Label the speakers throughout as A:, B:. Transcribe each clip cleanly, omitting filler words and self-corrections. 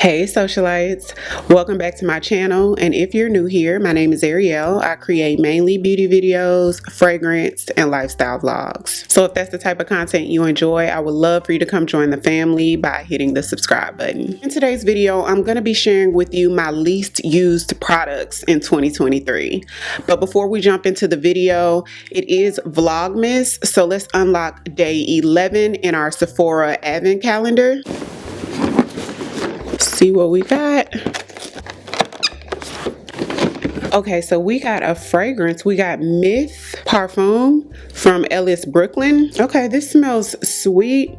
A: Hey socialites, welcome back to my channel, and if you're new here, my name is Ariell. I create mainly beauty videos, fragrance, and lifestyle vlogs. So if that's the type of content you enjoy, I would love for you to come join the family by hitting the subscribe button. In today's video, I'm going to be sharing with you my least used products in 2023. But before we jump into the video, it is Vlogmas, so let's unlock day 11 in our Sephora advent calendar. See what we got. Okay, so we got a fragrance. We got Myth Parfum from Ellis Brooklyn. Okay, this smells sweet,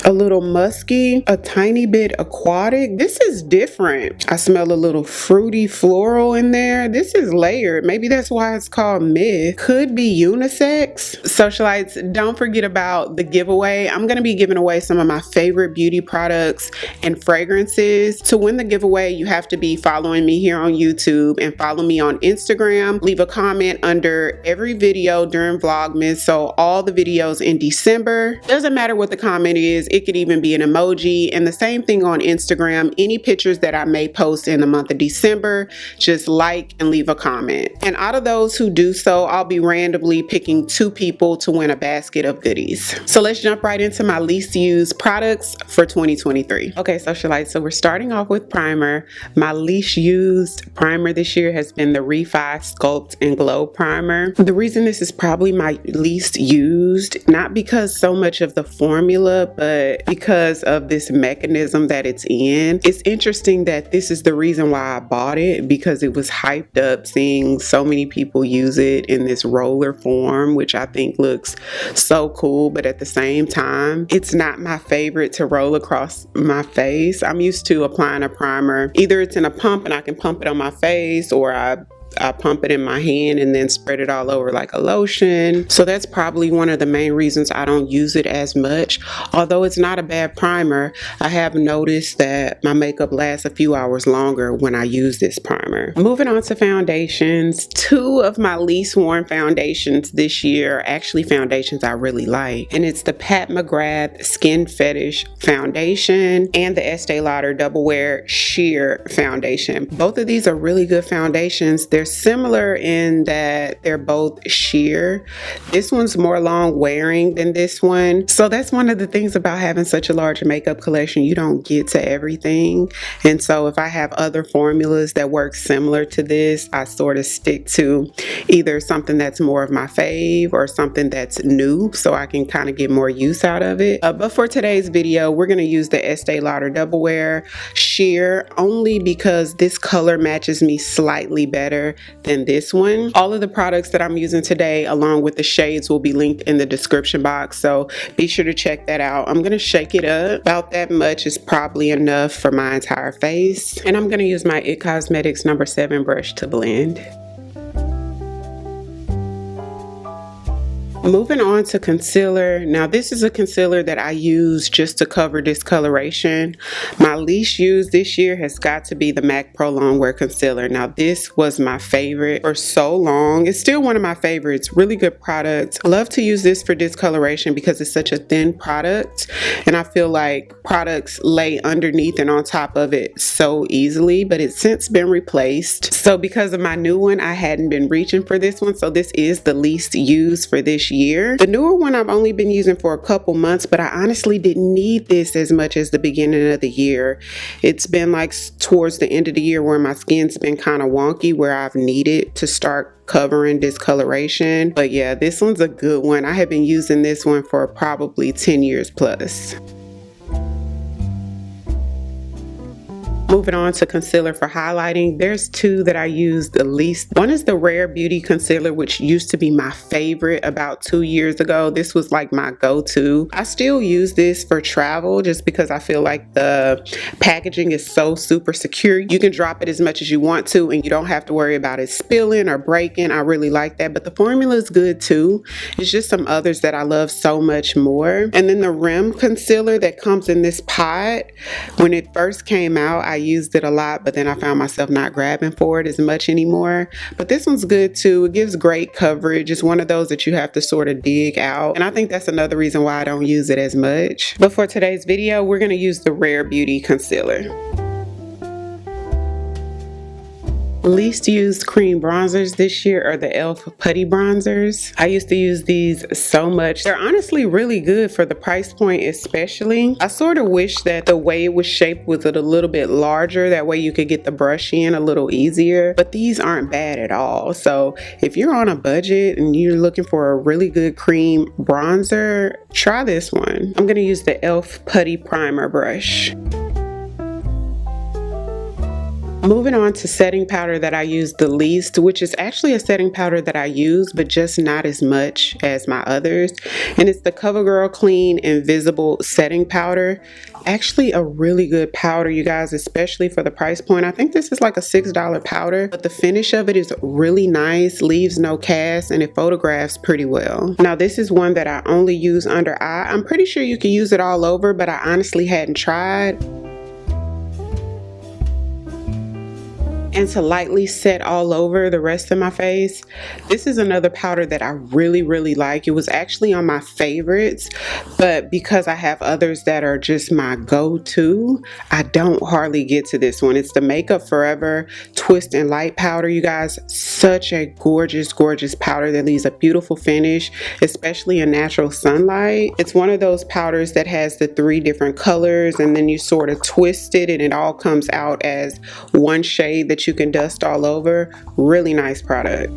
A: a little musky, a tiny bit aquatic. This is different. I smell a little fruity floral in there. This is layered. Maybe that's why it's called Myth. Could be unisex. Socialites, don't forget about the giveaway. I'm going to be giving away some of my favorite beauty products and fragrances. To win the giveaway, you have to be following me here on YouTube and follow me on Instagram. Leave a comment under every video during Vlogmas. So all the videos in December, doesn't matter what the comment is, it could even be an emoji. And the same thing on Instagram, any pictures that I may post in the month of December, just like and leave a comment. And out of those who do so, I'll be randomly picking 2 people to win a basket of goodies. So let's jump right into my least used products for 2023. Okay, socialites, so we're starting off with primer. My least used primer this year has been the Refi Sculpt and Glow Primer. The reason this is probably my least used, not because so much of the formula, but because of this mechanism that it's in. It's interesting that this is the reason why I bought it, because it was hyped up seeing so many people use it in this roller form, which I think looks so cool, but at the same time, it's not my favorite to roll across my face. I'm used to applying a primer. Either it's in a pump and I can pump it on my face, or I pump it in my hand and then spread it all over like a lotion. So that's probably one of the main reasons I don't use it as much. Although it's not a bad primer, I have noticed that my makeup lasts a few hours longer when I use this primer. Moving on to foundations, 2 of my least worn foundations this year are actually foundations I really like. And it's the Pat McGrath Skin Fetish Foundation and the Estee Lauder Double Wear Sheer Foundation. Both of these are really good foundations. They're similar in that they're both sheer. This one's more long wearing than this one. So that's one of the things about having such a large makeup collection. You don't get to everything. And so if I have other formulas that work similar to this, I sort of stick to either something that's more of my fave or something that's new, so I can kind of get more use out of it. But for today's video, we're going to use the Estee Lauder Double Wear Sheer only because this color matches me slightly better than this one. All of the products that I'm using today, along with the shades, will be linked in the description box, so be sure to check that out. I'm gonna shake it up. About that much is probably enough for my entire face, and I'm gonna use my It Cosmetics number 7 brush to blend. Moving on to concealer. Now this is a concealer that I use just to cover discoloration. My least used this year has got to be the MAC Pro Longwear Concealer. Now this was my favorite for so long. It's still one of my favorites. Really good product. I love to use this for discoloration because it's such a thin product, and I feel like products lay underneath and on top of it so easily, but it's since been replaced. So because of my new one, I hadn't been reaching for this one, so this is the least used for this year. The newer one I've only been using for a couple months, but I honestly didn't need this as much as the beginning of the year. It's been like towards the end of the year where my skin's been kind of wonky, where I've needed to start covering discoloration. But yeah, this one's a good one. I have been using this one for probably 10 years plus. Moving on to concealer for highlighting, there's 2 that I use the least. One is the Rare Beauty Concealer, which used to be my favorite about 2 years ago. This was like my go-to. I still use this for travel just because I feel like the packaging is so super secure. You can drop it as much as you want to and you don't have to worry about it spilling or breaking. I really like that, but the formula is good too. It's just some others that I love so much more. And then the Rim Concealer that comes in this pot. When it first came out, I used it a lot, but then I found myself not grabbing for it as much anymore. But this one's good too. It gives great coverage. It's one of those that you have to sort of dig out, and I think that's another reason why I don't use it as much. But for today's video, we're going to use the Rare Beauty Concealer. Least used cream bronzers this year are the e.l.f. putty bronzers. I used to use these so much. They're honestly really good for the price point especially. I sort of wish that the way it was shaped was a little bit larger. That way you could get the brush in a little easier. But these aren't bad at all. So if you're on a budget and you're looking for a really good cream bronzer, try this one. I'm going to use the e.l.f. putty primer brush. Moving on to setting powder that I use the least, which is actually a setting powder that I use, but just not as much as my others. And it's the CoverGirl Clean Invisible Setting Powder. Actually a really good powder, you guys, especially for the price point. I think this is like a $6 powder, but the finish of it is really nice, leaves no cast, and it photographs pretty well. Now this is one that I only use under eye. I'm pretty sure you can use it all over, but I honestly hadn't tried. And to lightly set all over the rest of my face, this is another powder that I really like. It was actually on my favorites, but because I have others that are just my go-to, I don't hardly get to this one. It's the Makeup Forever Twist and Light powder, you guys. Such a gorgeous powder that leaves a beautiful finish, especially in natural sunlight. It's one of those powders that has the 3 different colors, and then you sort of twist it and it all comes out as one shade that you can dust all over. Really nice product.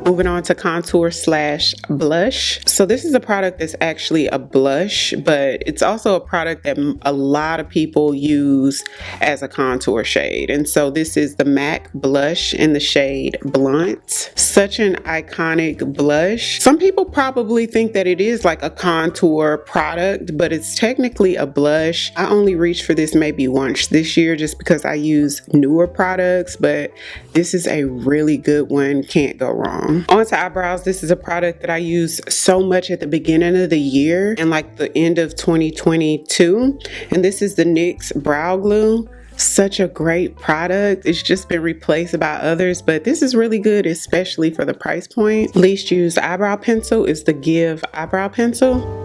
A: Moving on to contour slash blush. So this is a product that's actually a blush, but it's also a product that a lot of people use as a contour shade. And so this is the MAC blush in the shade Blunt. Such an iconic blush. Some people probably think that it is like a contour product, but it's technically a blush. I only reached for this maybe once this year just because I use newer products, but this is a really good one. Can't go wrong. On to eyebrows. This is a product that I use so much at the beginning of the year and like the end of 2022. And this is the NYX Brow Glue. Such a great product. It's just been replaced by others, but this is really good, especially for the price point. Least used eyebrow pencil is the Give Eyebrow Pencil.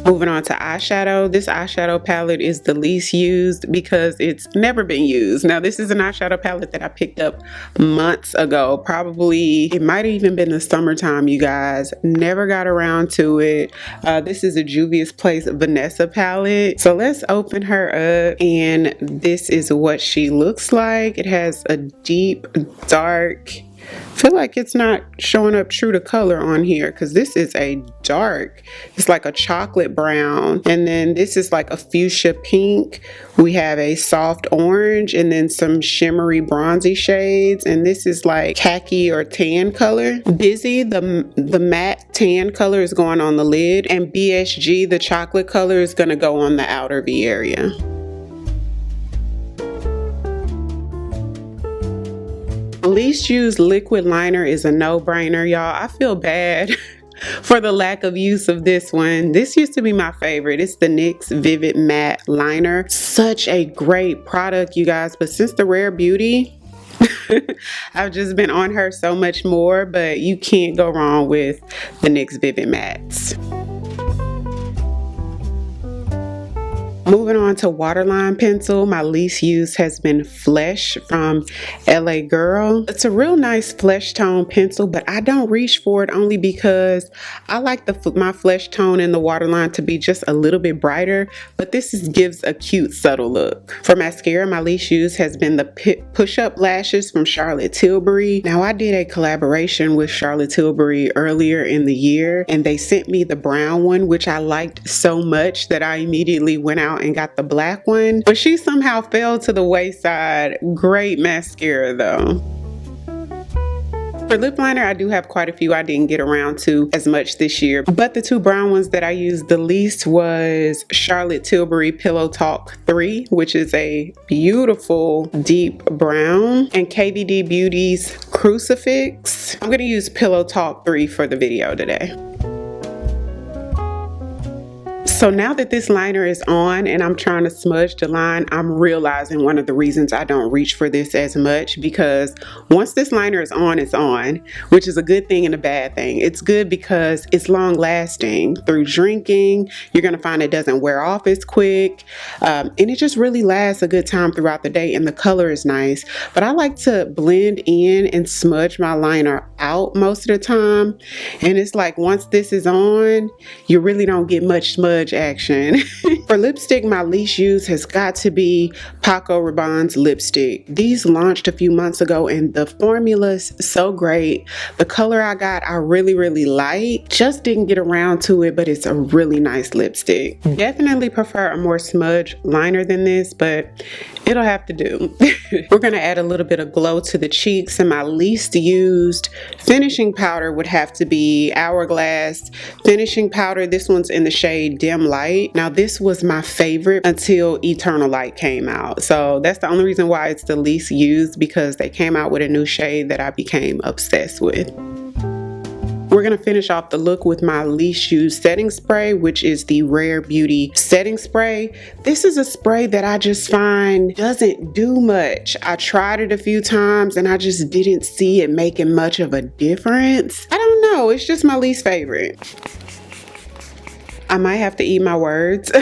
A: Moving on to eyeshadow. This eyeshadow palette is the least used because it's never been used. Now this is an eyeshadow palette that I picked up months ago. Probably, it might have even been the summertime, you guys. Never got around to it. This is a Juvia's Place Vanessa palette. So let's open her up, and this is what she looks like. It has a deep, dark, I feel like it's not showing up true to color on here because this is a dark, it's like a chocolate brown, and then this is like a fuchsia pink. We have a soft orange and then some shimmery bronzy shades, and this is like khaki or tan color. Busy, the matte tan color is going on the lid, and BSG, the chocolate color, is going to go on the outer V area. Least used liquid liner is a no-brainer, y'all. I feel bad for the lack of use of this one. This used to be my favorite. It's the NYX Vivid Matte Liner. Such a great product, you guys, but since the Rare Beauty, I've just been on her so much more, but you can't go wrong with the NYX Vivid Mattes. Moving on to waterline pencil, my least used has been Flesh from LA Girl. It's a real nice flesh tone pencil, but I don't reach for it only because I like my flesh tone in the waterline to be just a little bit brighter, but this gives a cute subtle look. For mascara, my least used has been the Push-Up Lashes from Charlotte Tilbury. Now I did a collaboration with Charlotte Tilbury earlier in the year, and they sent me the brown one, which I liked so much that I immediately went out and got the black one, but she somehow fell to the wayside. Great mascara though. For lip liner, I do have quite a few I didn't get around to as much this year, but the 2 brown ones that I used the least was Charlotte Tilbury Pillow Talk 3, which is a beautiful deep brown, and KVD Beauty's Crucifix. I'm going to use Pillow Talk 3 for the video today. So now that this liner is on and I'm trying to smudge the line, I'm realizing one of the reasons I don't reach for this as much, because once this liner is on, it's on, which is a good thing and a bad thing. It's good because it's long lasting. Through drinking, you're going to find it doesn't wear off as quick, and it just really lasts a good time throughout the day, and the color is nice. But I like to blend in and smudge my liner out most of the time, and it's like once this is on, you really don't get much smudge action. For lipstick, my least used has got to be Paco Rabanne's lipstick. These launched a few months ago and the formula's so great. The color I got, I really like. Just didn't get around to it, but it's a really nice lipstick. Definitely prefer a more smudge liner than this, but it'll have to do. We're gonna add a little bit of glow to the cheeks, and my least used finishing powder would have to be Hourglass finishing powder. This one's in the shade Dim Light. Now this was my favorite until Eternal Light came out, so that's the only reason why it's the least used, because they came out with a new shade that I became obsessed with. We're gonna finish off the look with my least used setting spray, which is the Rare Beauty setting spray. This is a spray that I just find doesn't do much. I tried it a few times and I just didn't see it making much of a difference. I don't know, it's just my least favorite. I might have to eat my words.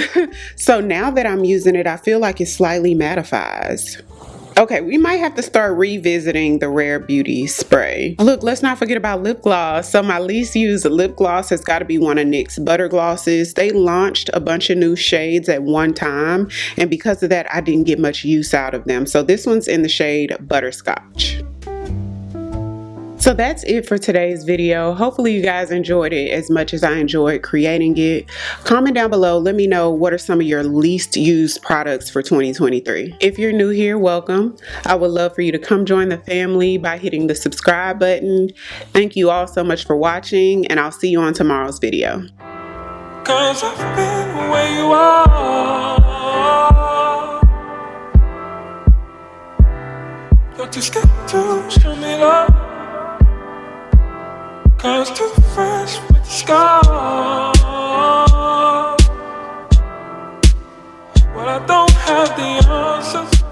A: So now that I'm using it, I feel like it slightly mattifies. Okay, we might have to start revisiting the Rare Beauty spray. Look, let's not forget about lip gloss. So my least used lip gloss has got to be one of NYX's Butter Glosses. They launched a bunch of new shades at one time, and because of that, I didn't get much use out of them. So this one's in the shade Butterscotch. So that's it for today's video. Hopefully you guys enjoyed it as much as I enjoyed creating it. Comment down below, let me know what are some of your least used products for 2023. If you're new here, welcome. I would love for you to come join the family by hitting the subscribe button. Thank you all so much for watching, and I'll see you on tomorrow's video. 'Cause I've been where you are. You're too scared to show me love. 'Cause too fresh with the scars. Well, I don't have the answers.